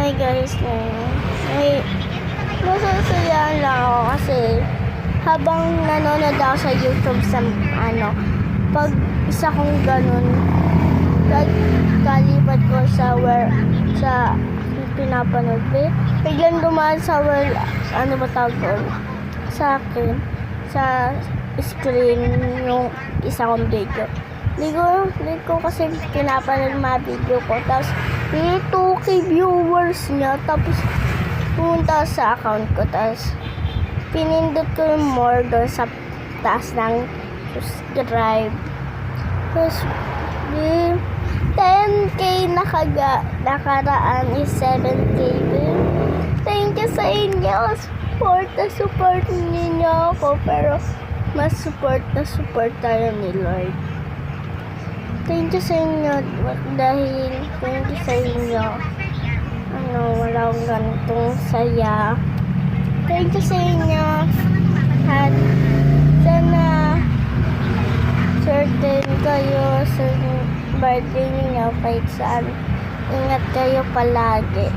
Hi guys, ay, masasayaan lang ako kasi habang nanonood ako sa YouTube sa pag isa kong ganun, kalipat ko sa pinapanood, biglang dumaan sa ano ba tawag doon, sa akin, sa screen yung isa kong video. Hindi ko kasi pinapanood mga video ko. Tapos, 2K viewers niya. Tapos, pumunta sa account ko. Tapos, pinindot ko yung more doon sa taas ng subscribe. Tapos, 10K nakaraan is 7K. Thank you sa inyo. Support ninyo ako. Pero, mas support tayo ni Lord. Thank you sa inyo dahil thank you sa inyo. Wala akong ganitong saya. Thank you sa inyo. At sana certain kayo sa birthday niyo kahit saan. Ingat kayo palagi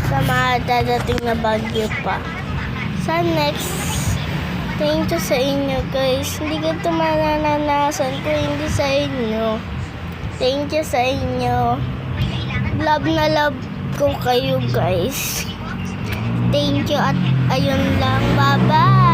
sa mga dadating na bagyo pa. Sa next, thank you sa inyo guys. Hindi ko ito manananasan kung hindi sa inyo. Thank you sa inyo. Love na love ko kayo guys. Thank you at ayun lang. Bye bye.